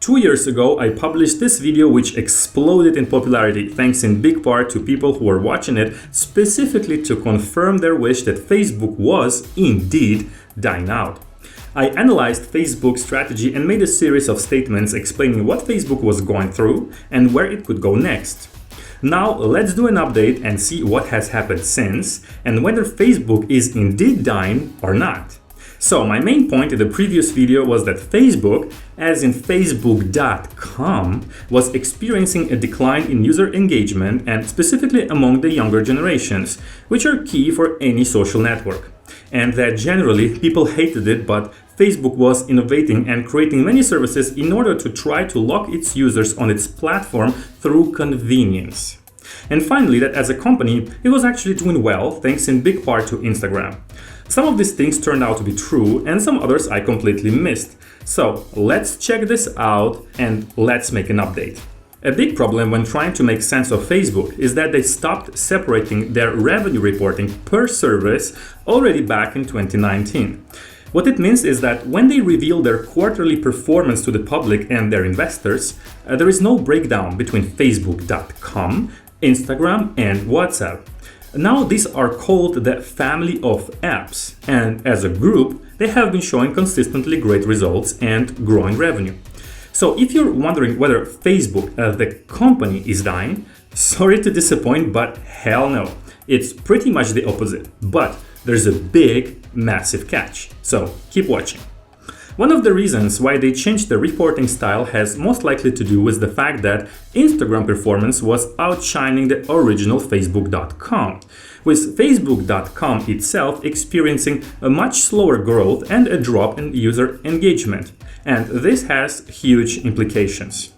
2 years ago, I published this video which exploded in popularity thanks in big part to people who were watching it specifically to confirm their wish that Facebook was, indeed, dying out. I analyzed Facebook's strategy and made a series of statements explaining what Facebook was going through and where it could go next. Now let's do an update and see what has happened since and whether Facebook is indeed dying or not. So my main point in the previous video was that Facebook, as in Facebook.com, was experiencing a decline in user engagement and specifically among the younger generations, which are key for any social network. And that generally people hated it, but Facebook was innovating and creating many services in order to try to lock its users on its platform through convenience. And finally, that as a company, it was actually doing well thanks in big part to Instagram. Some of these things turned out to be true and some others I completely missed. So let's check this out and let's make an update. A big problem when trying to make sense of Facebook is that they stopped separating their revenue reporting per service already back in 2019. What it means is that when they reveal their quarterly performance to the public and their investors, there is no breakdown between Facebook.com, Instagram, and WhatsApp. Now these are called the family of apps, and as a group, they have been showing consistently great results and growing revenue. So if you're wondering whether Facebook, the company, is dying, sorry to disappoint, but hell no. It's pretty much the opposite, but there's a big, massive catch. So keep watching. One of the reasons why they changed the reporting style has most likely to do with the fact that Instagram performance was outshining the original Facebook.com, with Facebook.com itself experiencing a much slower growth and a drop in user engagement. And this has huge implications.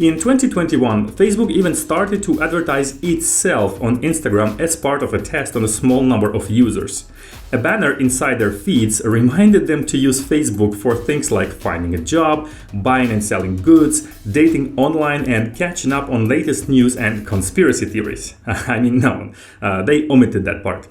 In 2021, Facebook even started to advertise itself on Instagram as part of a test on a small number of users. A banner inside their feeds reminded them to use Facebook for things like finding a job, buying and selling goods, dating online, and catching up on latest news and conspiracy theories. No, they omitted that part.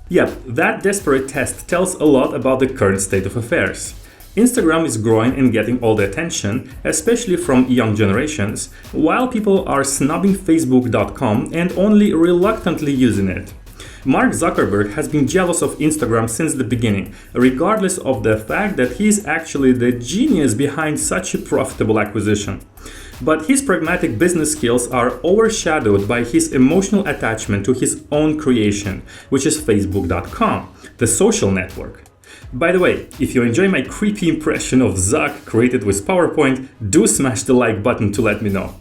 Yep, that desperate test tells a lot about the current state of affairs. Instagram is growing and getting all the attention, especially from young generations, while people are snubbing Facebook.com and only reluctantly using it. Mark Zuckerberg has been jealous of Instagram since the beginning, regardless of the fact that he is actually the genius behind such a profitable acquisition. But his pragmatic business skills are overshadowed by his emotional attachment to his own creation, which is Facebook.com, the social network. By the way, if you enjoy my creepy impression of Zuck created with PowerPoint, do smash the like button to let me know.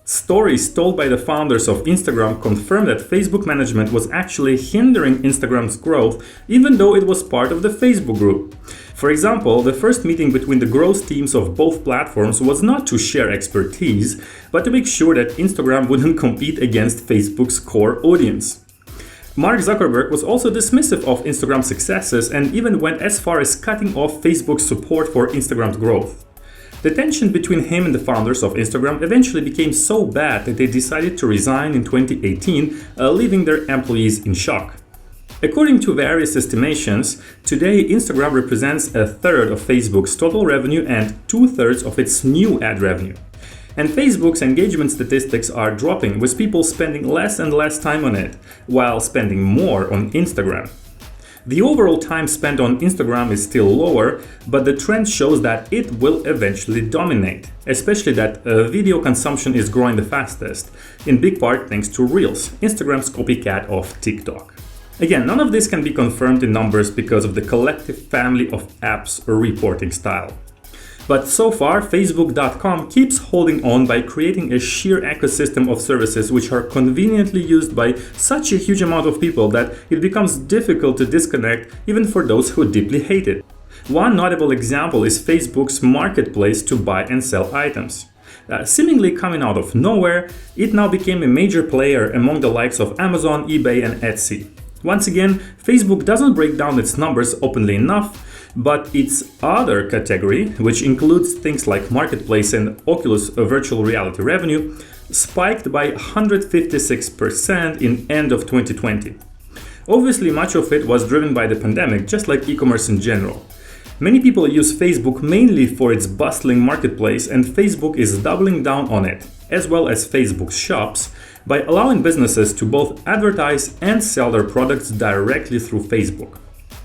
Stories told by the founders of Instagram confirm that Facebook management was actually hindering Instagram's growth, even though it was part of the Facebook group. For example, the first meeting between the growth teams of both platforms was not to share expertise, but to make sure that Instagram wouldn't compete against Facebook's core audience. Mark Zuckerberg was also dismissive of Instagram's successes and even went as far as cutting off Facebook's support for Instagram's growth. The tension between him and the founders of Instagram eventually became so bad that they decided to resign in 2018, leaving their employees in shock. According to various estimations, today Instagram represents a third of Facebook's total revenue and 2/3 of its new ad revenue. And Facebook's engagement statistics are dropping, with people spending less and less time on it, while spending more on Instagram. The overall time spent on Instagram is still lower, but the trend shows that it will eventually dominate, especially that video consumption is growing the fastest, in big part thanks to Reels, Instagram's copycat of TikTok. Again, none of this can be confirmed in numbers because of the collective family of apps reporting style. But so far, Facebook.com keeps holding on by creating a sheer ecosystem of services which are conveniently used by such a huge amount of people that it becomes difficult to disconnect even for those who deeply hate it. One notable example is Facebook's marketplace to buy and sell items. Seemingly coming out of nowhere, it now became a major player among the likes of Amazon, eBay, and Etsy. Once again, Facebook doesn't break down its numbers openly enough, but its other category, which includes things like marketplace and Oculus virtual reality revenue, spiked by 156% in end of 2020. Obviously, much of it was driven by the pandemic, just like e-commerce in general. Many people use Facebook mainly for its bustling marketplace, and Facebook is doubling down on it, as well as Facebook shops, by allowing businesses to both advertise and sell their products directly through Facebook.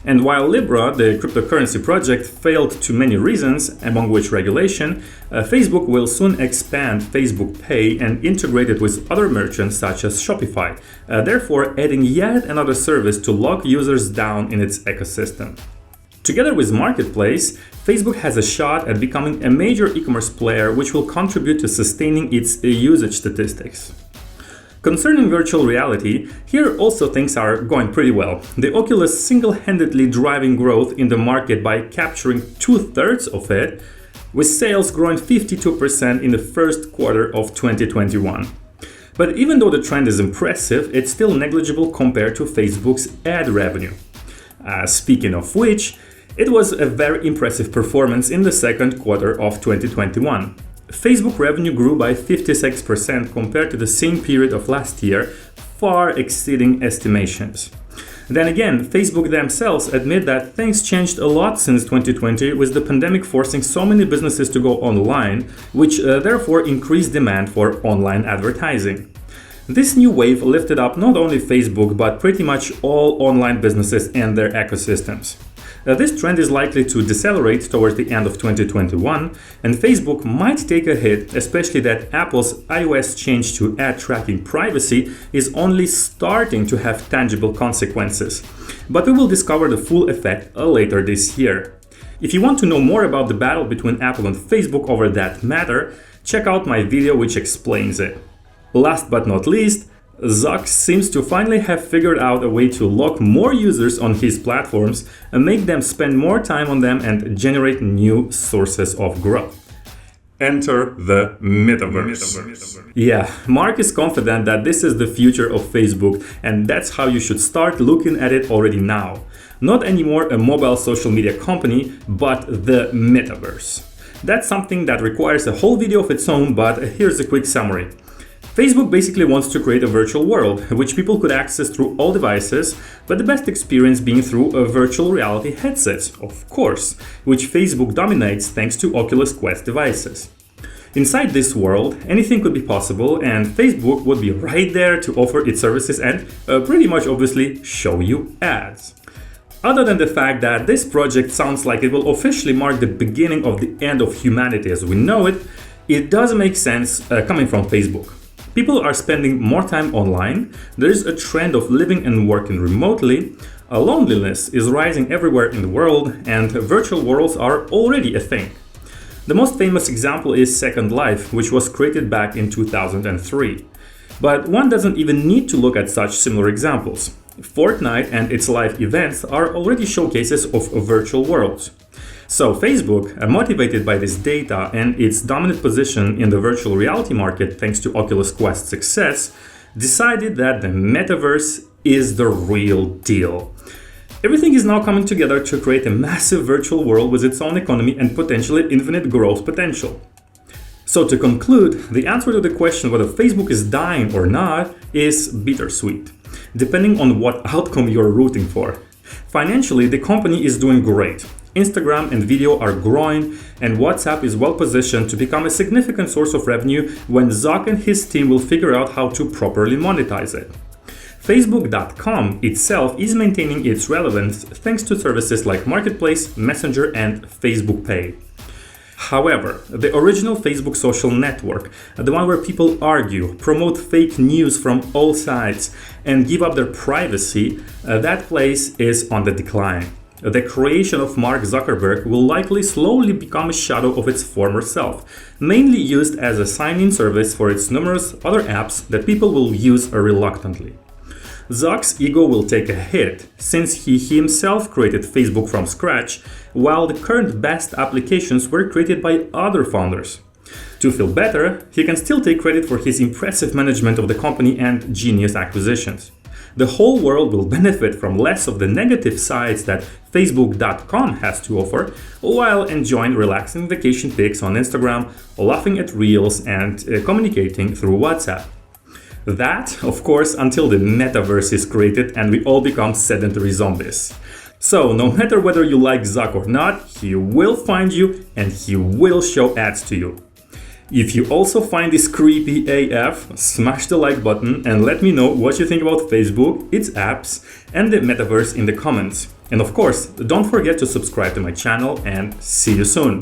And while Libra, the cryptocurrency project, failed to many reasons, among which regulation, Facebook will soon expand Facebook Pay and integrate it with other merchants such as Shopify, therefore adding yet another service to lock users down in its ecosystem. Together with Marketplace, Facebook has a shot at becoming a major e-commerce player which will contribute to sustaining its usage statistics. Concerning virtual reality, here also things are going pretty well. The Oculus single-handedly driving growth in the market by capturing 2/3 of it, with sales growing 52% in the first quarter of 2021. But even though the trend is impressive, it's still negligible compared to Facebook's ad revenue. Speaking of which, it was a very impressive performance in the second quarter of 2021. Facebook revenue grew by 56% compared to the same period of last year, far exceeding estimations. Then again, Facebook themselves admit that things changed a lot since 2020, with the pandemic forcing so many businesses to go online, which therefore increased demand for online advertising. This new wave lifted up not only Facebook, but pretty much all online businesses and their ecosystems. This trend is likely to decelerate towards the end of 2021, and Facebook might take a hit, especially that Apple's iOS change to ad tracking privacy is only starting to have tangible consequences. But we will discover the full effect later this year. If you want to know more about the battle between Apple and Facebook over that matter, check out my video which explains it. Last but not least, Zuck seems to finally have figured out a way to lock more users on his platforms and make them spend more time on them and generate new sources of growth. Enter the Metaverse. Yeah, Mark is confident that this is the future of Facebook, and that's how you should start looking at it already now. Not anymore a mobile social media company, but the Metaverse. That's something that requires a whole video of its own, but here's a quick summary. Facebook basically wants to create a virtual world, which people could access through all devices, but the best experience being through a virtual reality headsets, of course, which Facebook dominates thanks to Oculus Quest devices. Inside this world, anything could be possible, and Facebook would be right there to offer its services and pretty much obviously show you ads. Other than the fact that this project sounds like it will officially mark the beginning of the end of humanity as we know it, it does make sense coming from Facebook. People are spending more time online, there is a trend of living and working remotely, loneliness is rising everywhere in the world, and virtual worlds are already a thing. The most famous example is Second Life, which was created back in 2003. But one doesn't even need to look at such similar examples. Fortnite and its live events are already showcases of virtual worlds. So Facebook, motivated by this data and its dominant position in the virtual reality market thanks to Oculus Quest's success, decided that the Metaverse is the real deal. Everything is now coming together to create a massive virtual world with its own economy and potentially infinite growth potential. So to conclude, the answer to the question whether Facebook is dying or not is bittersweet, depending on what outcome you're rooting for. Financially, the company is doing great. Instagram and video are growing, and WhatsApp is well positioned to become a significant source of revenue when Zuck and his team will figure out how to properly monetize it. Facebook.com itself is maintaining its relevance thanks to services like Marketplace, Messenger, and Facebook Pay. However, the original Facebook social network, the one where people argue, promote fake news from all sides, and give up their privacy, that place is on the decline. The creation of Mark Zuckerberg will likely slowly become a shadow of its former self, mainly used as a sign-in service for its numerous other apps that people will use reluctantly. Zuck's ego will take a hit, since he himself created Facebook from scratch, while the current best applications were created by other founders. To feel better, he can still take credit for his impressive management of the company and genius acquisitions. The whole world will benefit from less of the negative sides that Facebook.com has to offer, while enjoying relaxing vacation pics on Instagram, laughing at reels, and communicating through WhatsApp. That, of course, until the Metaverse is created and we all become sedentary zombies. So no matter whether you like Zuck or not, he will find you and he will show ads to you. If you also find this creepy AF, smash the like button and let me know what you think about Facebook, its apps, and the metaverse in the comments. And of course, don't forget to subscribe to my channel and see you soon.